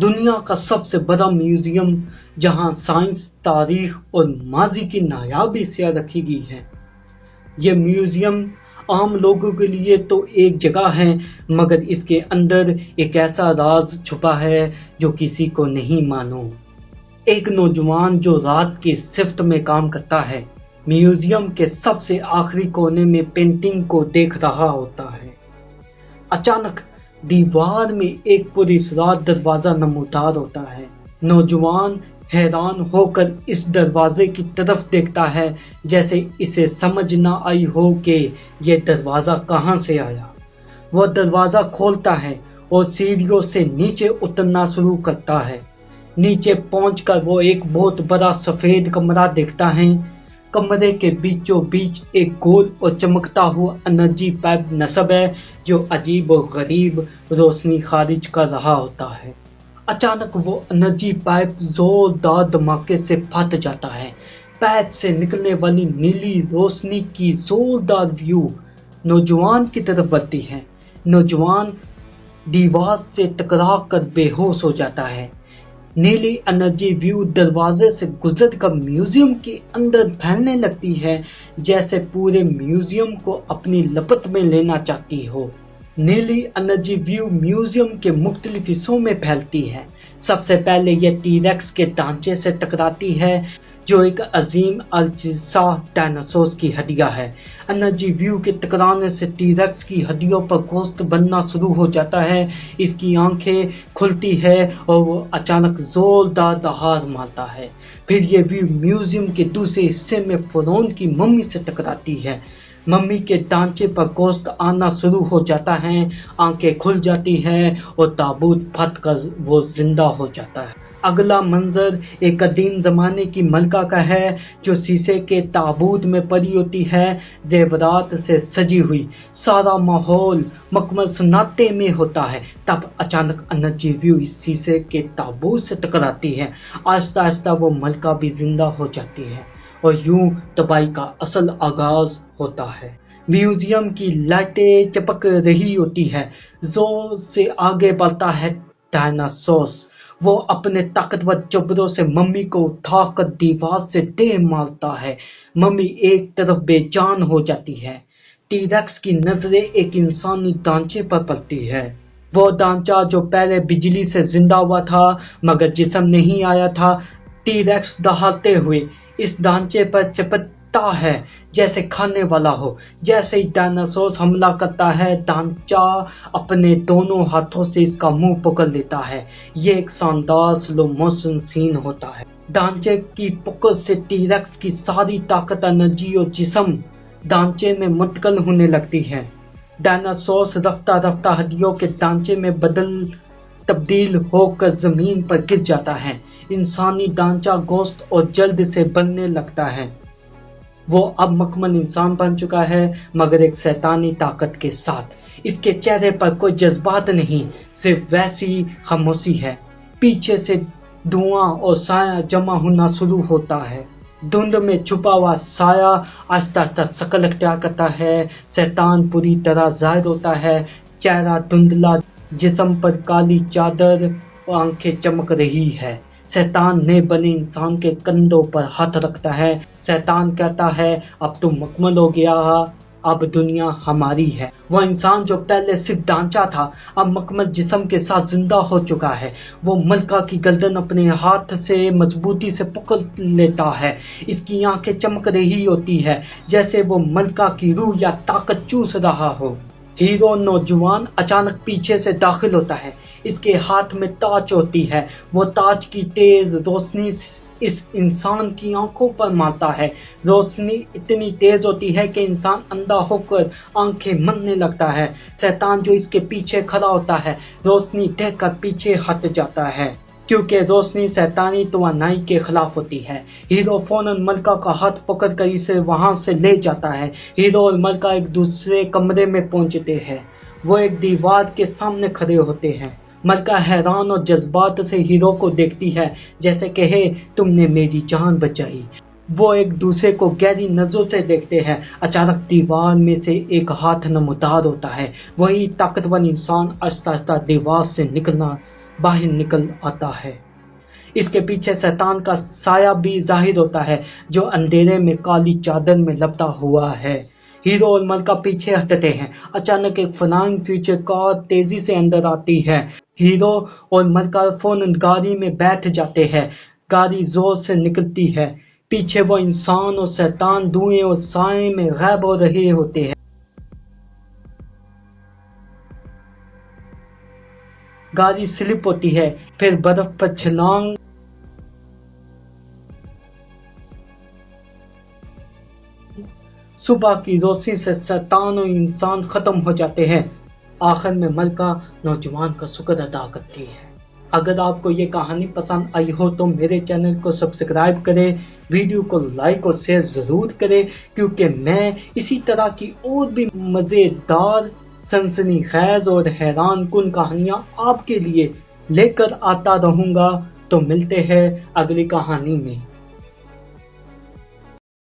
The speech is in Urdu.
دنیا کا سب سے بڑا میوزیم جہاں سائنس، تاریخ اور ماضی کی نایاب اشیاء رکھی گئی ہیں۔ یہ میوزیم عام لوگوں کے لیے تو ایک جگہ ہے، مگر اس کے اندر ایک ایسا راز چھپا ہے جو کسی کو نہیں معلوم۔ ایک نوجوان جو رات کی شفٹ میں کام کرتا ہے، میوزیم کے سب سے آخری کونے میں پینٹنگ کو دیکھ رہا ہوتا ہے۔ اچانک دیوار میں ایک پراسرار دروازہ نمودار ہوتا ہے۔ نوجوان حیران ہو کر اس دروازے کی طرف دیکھتا ہے، جیسے اسے سمجھ نہ آئی ہو کہ یہ دروازہ کہاں سے آیا۔ وہ دروازہ کھولتا ہے اور سیڑھیوں سے نیچے اترنا شروع کرتا ہے۔ نیچے پہنچ کر وہ ایک بہت بڑا سفید کمرہ دیکھتا ہے۔ کمرے کے بیچوں بیچ ایک گول اور چمکتا ہوا انرجی پائپ نصب ہے جو عجیب و غریب روشنی خارج کر رہا ہوتا ہے۔ اچانک وہ انرجی پائپ زوردار دھماکے سے پھٹ جاتا ہے۔ پائپ سے نکلنے والی نیلی روشنی کی زوردار ویو نوجوان کی طرف بڑھتی ہے۔ نوجوان دیوار سے ٹکرا کر بے ہوش ہو جاتا ہے۔ نیلی انرجی ویو دروازے سے گزر کر میوزیم کے اندر پھیلنے لگتی ہے، جیسے پورے میوزیم کو اپنی لپٹ میں لینا چاہتی ہو۔ نیلی انرجی ویو میوزیم کے مختلف حصوں میں پھیلتی ہے۔ سب سے پہلے یہ ٹی ریکس کے ڈھانچے سے ٹکراتی ہے، جو ایک عظیم الجثہ ڈائناسور کی ہڈیاں ہے۔ انرجی ویو کے ٹکرانے سے ٹی ریکس کی ہڈیوں پر گوشت بننا شروع ہو جاتا ہے۔ اس کی آنکھیں کھلتی ہے اور وہ اچانک زوردار دہاڑ مارتا ہے۔ پھر یہ ویو میوزیم کے دوسرے حصے میں فرعون کی ممی سے ٹکراتی ہے۔ ممی کے ڈھانچے پر گوشت آنا شروع ہو جاتا ہے، آنکھیں کھل جاتی ہیں اور تابوت پھٹ کر وہ زندہ ہو جاتا ہے۔ اگلا منظر ایک قدیم زمانے کی ملکہ کا ہے جو شیشے کے تابوت میں پڑی ہوتی ہے، زیورات سے سجی ہوئی۔ سارا ماحول مکمل سناٹے میں ہوتا ہے۔ تب اچانک انرجی ویو اس شیشے کے تابوت سے ٹکراتی ہے۔ آہستہ آہستہ وہ ملکہ بھی زندہ ہو جاتی ہے اور یوں تباہی کا اصل آغاز ہوتا ہے۔ میوزیم کی لائٹیں چمک رہی ہوتی ہیں۔ زور سے آگے بڑھتا ہے ڈائناسور۔ وہ اپنے طاقتور جبڑوں سے ممی کو اٹھا کر دیوار سے دے مارتا ہے۔ ممی ایک طرف بے جان ہو جاتی ہے۔ ٹی ریکس کی نظریں ایک انسانی ڈھانچے پر پڑتی ہے۔ وہ ڈھانچہ جو پہلے بجلی سے زندہ ہوا تھا مگر جسم نہیں آیا تھا۔ ٹی ریکس دہاڑتے ہوئے اس ڈھانچے پر چپٹتا ہے جیسے کھانے والا ہو۔ جیسے ہی ڈائناسور حملہ کرتا ہے، ڈھانچہ اپنے دونوں ہاتھوں سے اس کا منہ پکڑ لیتا ہے۔ یہ ایک شاندار سلو موشن سین ہوتا ہے۔ ڈھانچے کی پکڑ سے ٹی ریکس کی ساری طاقت، انرجی اور جسم ڈھانچے میں منتقل ہونے لگتی ہے۔ ڈائناسور رفتہ رفتہ ہڈیوں کے ڈھانچے میں تبدیل ہو کر زمین پر گر جاتا ہے۔ انسانی ڈھانچہ گوشت اور جلد سے بننے لگتا ہے۔ وہ اب مکمل انسان بن چکا ہے، مگر ایک شیطانی طاقت کے ساتھ۔ اس کے چہرے پر کوئی جذبات نہیں، صرف ویسی خاموشی ہے۔ پیچھے سے دھواں اور سایہ جمع ہونا شروع ہوتا ہے۔ دھند میں چھپا ہوا سایہ آہستہ آہستہ شکل اختیار کرتا ہے۔ شیطان پوری طرح ظاہر ہوتا ہے۔ چہرہ دھندلا، جسم پر کالی چادر اور آنکھیں چمک رہی ہے۔ شیطان نئے بنے انسان کے کندھوں پر ہاتھ رکھتا ہے۔ شیطان کہتا ہے، اب تم مکمل ہو گیا، اب دنیا ہماری ہے۔ وہ انسان جو پہلے صرف ڈھانچہ تھا، اب مکمل جسم کے ساتھ زندہ ہو چکا ہے۔ وہ ملکہ کی گردن اپنے ہاتھ سے مضبوطی سے پکڑ لیتا ہے۔ اس کی آنکھیں چمک رہی ہوتی ہے جیسے وہ ملکہ کی روح یا طاقت چوس رہا ہو۔ ہیرو نوجوان اچانک پیچھے سے داخل ہوتا ہے۔ اس کے ہاتھ میں ٹارچ ہوتی ہے۔ وہ ٹارچ کی تیز روشنی اس انسان کی آنکھوں پر مارتا ہے۔ روشنی اتنی تیز ہوتی ہے کہ انسان اندھا ہو کر آنکھیں ملنے لگتا ہے۔ شیطان جو اس کے پیچھے کھڑا ہوتا ہے، روشنی دیکھ کر پیچھے ہٹ جاتا ہے، کیونکہ روشنی شیطانی توانائی کے خلاف ہوتی ہے۔ ہیرو فوراً ملکہ کا ہاتھ پکڑ کر اسے وہاں سے لے جاتا ہے۔ ہیرو اور ملکہ ایک دوسرے کمرے میں پہنچتے ہیں۔ وہ ایک دیوار کے سامنے کھڑے ہوتے ہیں۔ ملکہ حیران اور جذبات سے ہیرو کو دیکھتی ہے، جیسے کہے، تم نے میری جان بچائی۔ وہ ایک دوسرے کو گہری نظروں سے دیکھتے ہیں۔ اچانک دیوار میں سے ایک ہاتھ نمودار ہوتا ہے۔ وہی طاقتور انسان آہستہ آہستہ دیوار سے نکلنا باہر نکل آتا ہے۔ اس کے پیچھے شیطان کا سایہ بھی ظاہر ہوتا ہے جو اندھیرے میں کالی چادر میں لپٹا ہوا ہے۔ ہیرو اور ملکہ پیچھے ہٹتے ہیں۔ اچانک ایک فلائنگ فیوچر کار تیزی سے اندر آتی ہے۔ ہیرو اور ملکہ فوراً گاڑی میں بیٹھ جاتے ہیں۔ گاڑی زور سے نکلتی ہے۔ پیچھے وہ انسان اور شیطان دھوئیں اور سائے میں غائب ہو رہے ہوتے ہیں۔ گاڑی سلپ ہوتی ہے، پھر برف پر چھلانگ صبح کی روشنی سے شیطان اور انسان ختم ہو جاتے ہیں۔ آخر میں ملکہ نوجوان کا شکر ادا کرتی ہے۔ اگر آپ کو یہ کہانی پسند آئی ہو تو میرے چینل کو سبسکرائب کریں، ویڈیو کو لائک اور شیئر ضرور کریں، کیونکہ میں اسی طرح کی اور بھی مزیدار، سنسنی خیز اور حیران کن کہانیاں آپ کے لیے لے کر آتا رہوں گا۔ تو ملتے ہیں اگلی کہانی میں۔